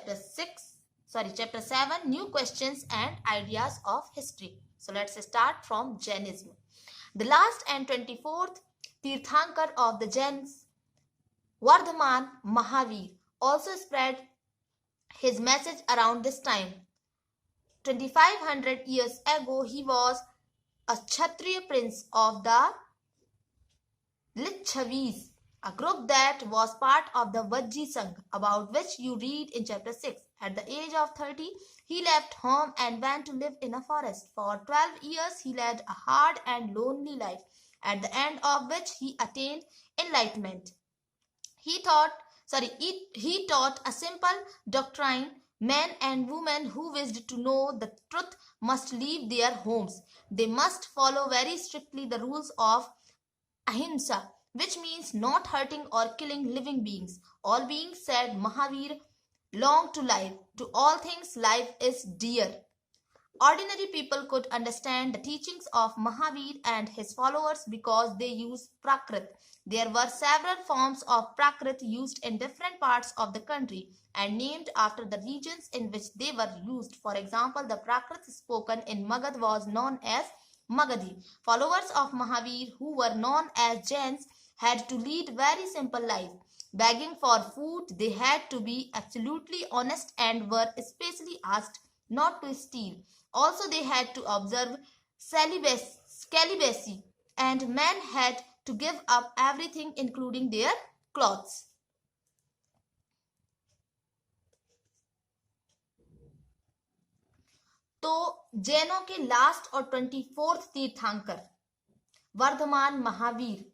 chapter 7, new questions and ideas of history. So let's start from Jainism. The last and 24th Tirthankar of the Jains, Vardhaman Mahavir, also spread his message around this time. 2500 years ago, he was a Kshatriya prince of the Lichavis, a group that was part of the Vajji Sangh, about which you read in chapter 6. At the age of 30, he left home and went to live in a forest. For 12 years, he led a hard and lonely life, at the end of which he attained enlightenment. He taught a simple doctrine. Men and women who wished to know the truth must leave their homes. They must follow very strictly the rules of ahimsa, which means not hurting or killing living beings. All beings, said Mahavir, long to life. To all things, life is dear. Ordinary people could understand the teachings of Mahavir and his followers because they used Prakrit. There were several forms of Prakrit used in different parts of the country and named after the regions in which they were used. For example, the Prakrit spoken in Magad was known as Magadhi. Followers of Mahavir, who were known as Jains, had to lead very simple life. Begging for food, they had to be absolutely honest and were especially asked not to steal. Also, they had to observe celibacy, and men had to give up everything including their clothes. तो जैनों के last और 24th तीर्थंकर वर्धमान महावीर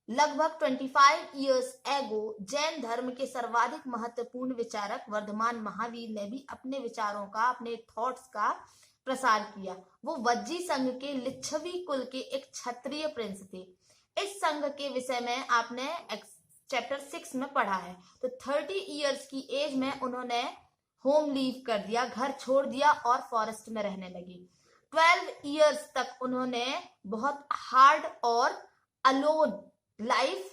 लगभग 25 years ago Jain धर्म के सर्वाधिक महत्वपूर्ण विचारक वर्धमान महावीर ने भी अपने विचारों का, अपने थॉट्स का प्रसार किया। वो वज्जी संघ के लिच्छवी कुल के एक क्षत्रिय प्रिंस थे। इस संघ के विषय में आपने चैप्टर 6 में पढ़ा है। तो 30 years की एज में उन्होंने होम लीव कर दिया, घर छोड़ दिया और फॉरेस्ट में रहने लगी। 12 years तक उन्होंने बहुत हार्ड और अलोन लाइफ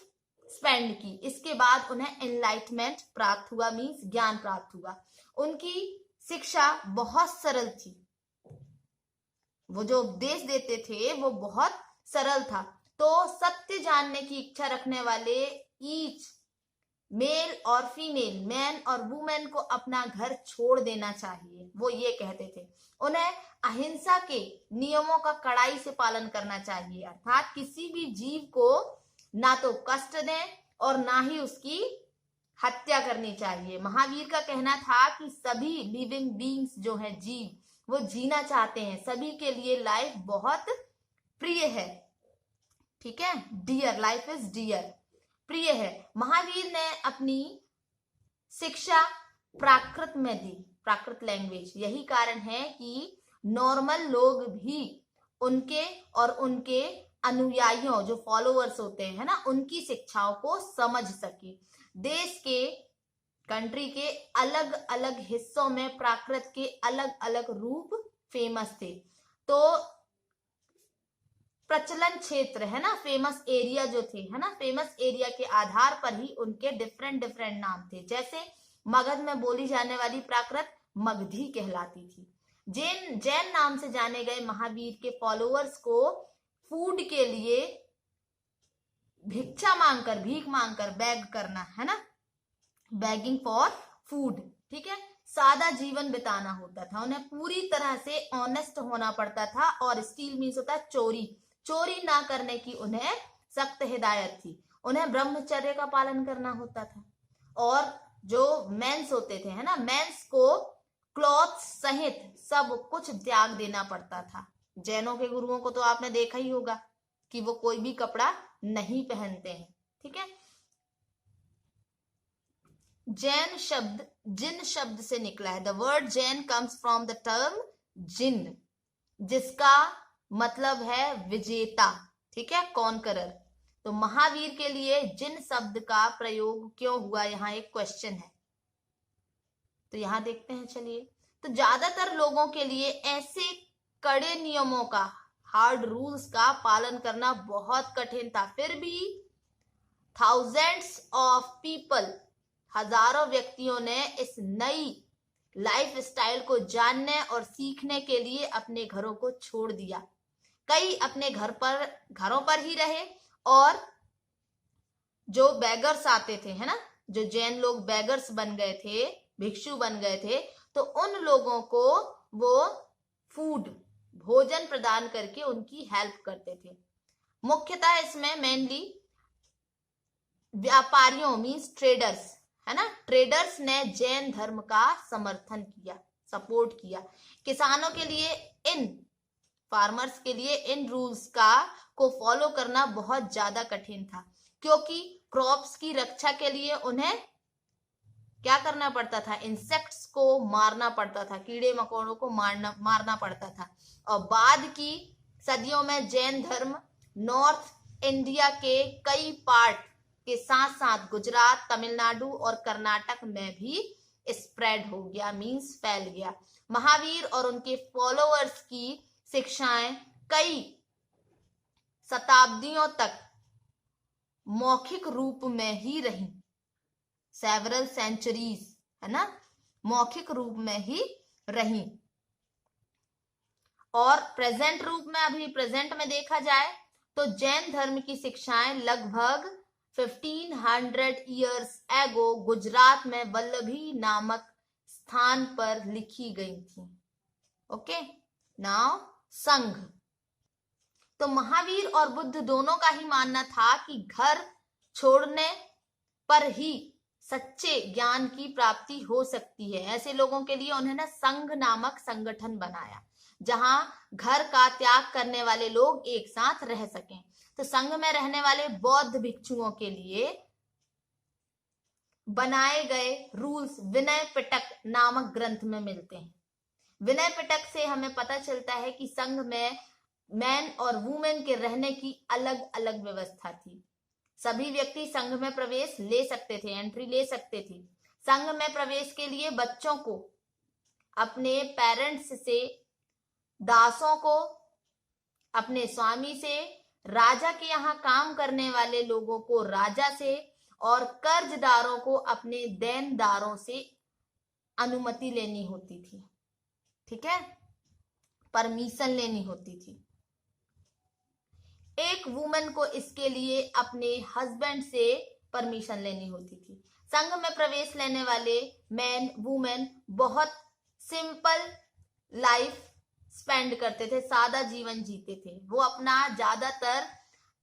स्पेंड की। इसके बाद उन्हें एनलाइटमेंट प्राप्त हुआ, मीन्स ज्ञान प्राप्त हुआ। उनकी शिक्षा बहुत सरल थी, वो जो उपदेश देते थे वो बहुत सरल था। तो सत्य जानने की इच्छा रखने वाले ईच मेल और फीमेल, मैन और वुमेन को अपना घर छोड़ देना चाहिए, वो ये कहते थे। उन्हें अहिंसा के नियमों का कड़ाई से पालन करना चाहिए, अर्थात किसी भी जीव को ना तो कष्ट दें और ना ही उसकी हत्या करनी चाहिए। महावीर का कहना था कि सभी लिविंग बीइंग्स जो हैं, जीव, वो जीना चाहते हैं, सभी के लिए लाइफ बहुत प्रिय है। ठीक है, डियर, लाइफ इज डियर, प्रिय है। महावीर ने अपनी शिक्षा प्राकृत में दी, प्राकृत लैंग्वेज। यही कारण है कि नॉर्मल लोग भी उनके और उनके अनुयायियों, जो फॉलोअर्स होते हैं ना, उनकी शिक्षाओं को समझ सके। देश के, कंट्री के अलग अलग हिस्सों में प्राकृत के अलग अलग रूप फेमस थे। तो प्रचलन क्षेत्र है ना, फेमस एरिया जो थे, है ना, फेमस एरिया के आधार पर ही उनके डिफरेंट नाम थे। जैसे मगध में बोली जाने वाली प्राकृत मगधी कहलाती थी। जैन नाम से जाने गए महावीर के फॉलोअर्स को फूड के लिए भीख मांगकर बैग करना, है ना, बैगिंग फॉर फूड, ठीक है, सादा जीवन बिताना होता था। उन्हें पूरी तरह से ऑनेस्ट होना पड़ता था। और स्टील मीन्स होता है चोरी ना करने की उन्हें सख्त हिदायत थी। उन्हें ब्रह्मचर्य का पालन करना होता था। और जो मेंस होते थे, है ना, मेंस को क्लॉथ सहित सब कुछ त्याग देना पड़ता था। जैनों के गुरुओं को तो आपने देखा ही होगा कि वो कोई भी कपड़ा नहीं पहनते हैं। ठीक है, जैन शब्द जिन शब्द से निकला है। The word Jain comes from the term Jin, जिसका मतलब है विजेता, ठीक है, कॉन्करर। तो महावीर के लिए जिन शब्द का प्रयोग क्यों हुआ, यहाँ एक क्वेश्चन है। तो यहां देखते हैं, चलिए। तो ज्यादातर लोगों के लिए ऐसे कड़े नियमों का, हार्ड रूल्स का पालन करना बहुत कठिन था। फिर भी थाउजेंड्स ऑफ पीपल हजारों व्यक्तियों ने इस नई लाइफ स्टाइल को जानने और सीखने के लिए अपने घरों को छोड़ दिया। कई अपने घरों पर ही रहे, और जो बेगर्स आते थे, है ना, जो जैन लोग बेगर्स बन गए थे, भिक्षु बन गए थे, तो उन लोगों को वो फूड, भोजन प्रदान करके उनकी हेल्प करते थे। मुख्यतः इसमें मेनली व्यापारियों मींस ट्रेडर्स, है ना, ट्रेडर्स ने जैन धर्म का समर्थन किया, सपोर्ट किया। किसानों के लिए, इन फार्मर्स के लिए इन रूल्स को फॉलो करना बहुत ज्यादा कठिन था, क्योंकि क्रॉप्स की रक्षा के लिए उन्हें क्या करना पड़ता था, इंसेक्ट्स को मारना पड़ता था, कीड़े मकोड़ों को मारना पड़ता था। और बाद की सदियों में जैन धर्म नॉर्थ इंडिया के कई पार्ट के साथ साथ गुजरात, तमिलनाडु और कर्नाटक में भी स्प्रेड हो गया, मींस फैल गया। महावीर और उनके फॉलोअर्स की शिक्षाएं कई शताब्दियों तक मौखिक रूप में ही रही, सेवरल सेंचुरीज, है ना, मौखिक रूप में ही रही। और प्रेजेंट रूप में, अभी प्रेजेंट में देखा जाए तो जैन धर्म की शिक्षाएं लगभग 1500 ईयर्स एगो गुजरात में वल्लभी नामक स्थान पर लिखी गई थी। ओके, नाउ संघ। तो महावीर और बुद्ध दोनों का ही मानना था कि घर छोड़ने पर ही सच्चे ज्ञान की प्राप्ति हो सकती है। ऐसे लोगों के लिए उन्होंने संघ नामक संगठन बनाया, जहां घर का त्याग करने वाले लोग एक साथ रह सकें। तो संघ में रहने वाले बौद्ध भिक्षुओं के लिए बनाए गए रूल्स विनय पिटक नामक ग्रंथ में मिलते हैं। विनय पिटक से हमें पता चलता है कि संघ में मैन और वुमेन के रहने की अलग अलग व्यवस्था थी। सभी व्यक्ति संघ में प्रवेश ले सकते थे, एंट्री ले सकते थे। संघ में प्रवेश के लिए बच्चों को अपने पेरेंट्स से, दासों को अपने स्वामी से, राजा के यहाँ काम करने वाले लोगों को राजा से, और कर्जदारों को अपने देनदारों से अनुमति लेनी होती थी। ठीक है, परमिशन लेनी होती थी। एक वुमेन को इसके लिए अपने हस्बैंड से परमिशन लेनी होती थी। संघ में प्रवेश लेने वाले मैन वुमेन बहुत सिंपल लाइफ स्पेंड करते थे, सादा जीवन जीते थे। वो अपना ज्यादातर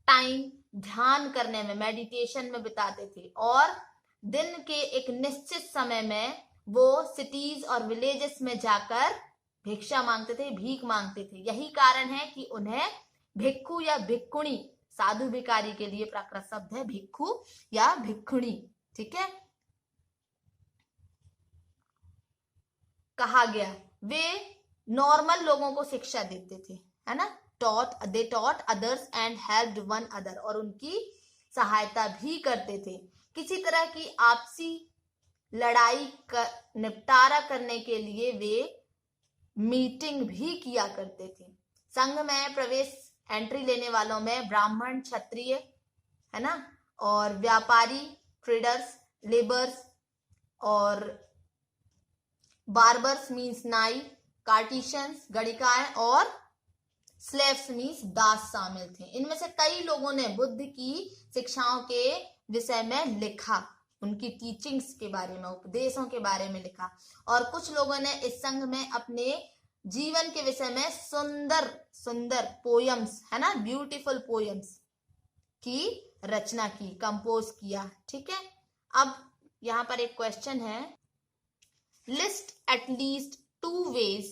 टाइम ध्यान करने में, मेडिटेशन में बिताते थे, और दिन के एक निश्चित समय में वो सिटीज और विलेजेस में जाकर भिक्षा मांगते थे, भीख मांगते थे। यही कारण है कि उन्हें भिक्खु या भिक्खुणी, साधु भिखारी के लिए प्राकृत शब्द है भिक्खु या भिक्खुणी, ठीक है, कहा गया। वे नॉर्मल लोगों को शिक्षा देते थे, है ना, they taught others and helped one other, और उनकी सहायता भी करते थे। किसी तरह की आपसी लड़ाई का निपटारा करने के लिए वे मीटिंग भी किया करते थे। संघ में प्रवेश एंट्री लेने वालों में ब्राह्मण, क्षत्रिय, है ना, और व्यापारी, ट्रेडर्स, लेबर्स, और बार्बर्स मीन्स नाई, कार्टिशियंस, गणिकाएं, और स्लेव्स मीन्स दास शामिल थे। इनमें से कई लोगों ने बुद्ध की शिक्षाओं के विषय में लिखा, उनकी टीचिंग्स के बारे में, उपदेशों के बारे में लिखा, और कुछ लोगों ने इस संघ में अपने जीवन के विषय में सुंदर सुंदर पोयम्स, है ना, ब्यूटीफुल पोयम्स की रचना की, कंपोज किया। ठीक है, अब यहां पर एक क्वेश्चन है, list at least 2 ways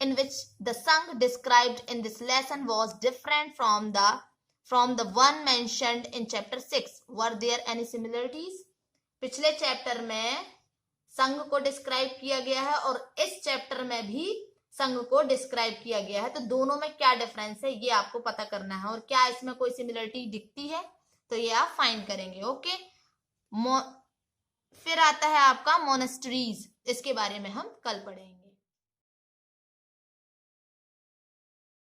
in which the Sangh described in this lesson was different from the one mentioned in chapter 6. Were there any similarities? पिछले चैप्टर में संघ को डिस्क्राइब किया गया है और इस चैप्टर में भी संघ को डिस्क्राइब किया गया है, तो दोनों में क्या डिफरेंस है ये आपको पता करना है, और क्या इसमें कोई सिमिलरिटी दिखती है तो ये आप फाइंड करेंगे। ओके, फिर आता है आपका मोनेस्ट्रीज, इसके बारे में हम कल पढ़ेंगे।